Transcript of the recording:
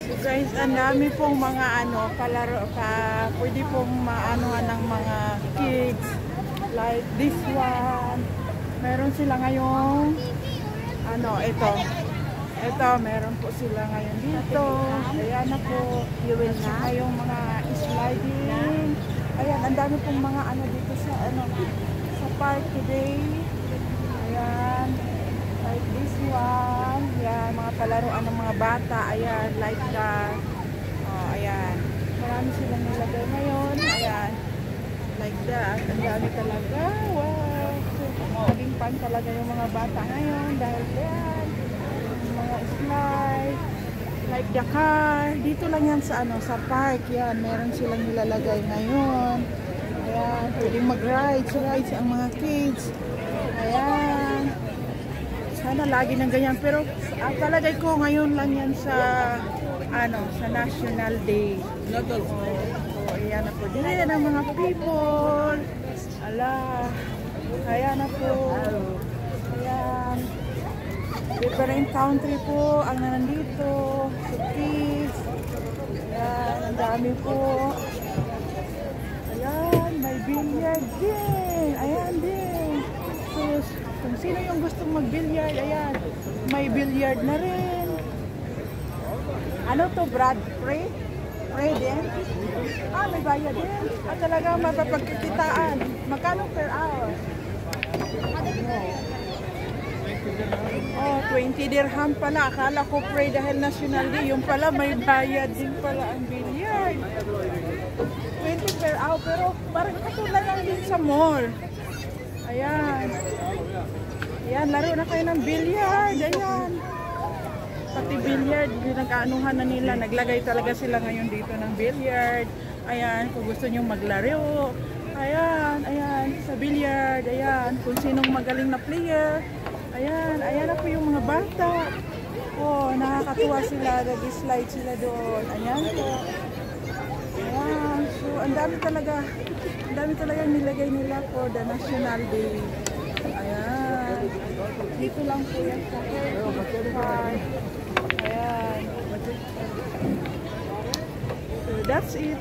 So guys, ang dami pong mga palaro pwede pong maanuhan ng mga kids. Like this one. Meron sila ngayong ito, meron po sila ngayon dito. Ayan na po. Ngayong mga sliding. Ayan, ang dami pong mga dito sa sa park today. Ayan. Like this one. Ayan, mga palaruan ng mga bata. Ayan, like that. Oh, ayan. Marami silang nilagay ngayon. Ayan. Like that. Ang dami talaga. Wow. Naging pan talaga yung mga bata ngayon. Dahil yan. Mga slide. Like the car. Dito lang yan sa sa park. Yan. Meron silang nilalagay ngayon. Ayan. Pwedeng mag-rides ang mga kids. Ayan. Sana lagi ng ganyan. Pero palagay ko ngayon lang yan sa sa National Day. Ayan na po. Dito yan ang mga people. Ala. Ayan na po. Ayan. Different country po ang nandito. So kids. Ayan. Ang dami po. Ayan. May billiard din. Ayan din. So, kung sino yung gustong mag-billiard, ayan. May billiard na rin. Ano to, Brad? Free? Free din? May bayad din. Talaga mapapagkikitaan. Magkano per hour? 20 dirham pala. Akala ko free dahil National Day. Yung pala may bayad din pala ang billiard. 20 per hour. Pero parang katulad lang din sa mall. Ayan. Ayan, laro na kayo ng billiard. Ayan. Pati billiard, pinag-aanuhan na nila. Naglagay talaga sila ngayon dito ng billiard. Ayan, kung gusto nyo maglaro. Ayan, ayan, sa billiard. Ayan, kung sinong magaling na player. Ayan, ayan na po yung mga bata. Oh, nakakatuwa sila. Nag-slide sila doon. Ayan po. Ayan, so ang dami talaga nilagay nila for the National Day. Ayan. Dito lang po yan sa park. Ayan. So that's it.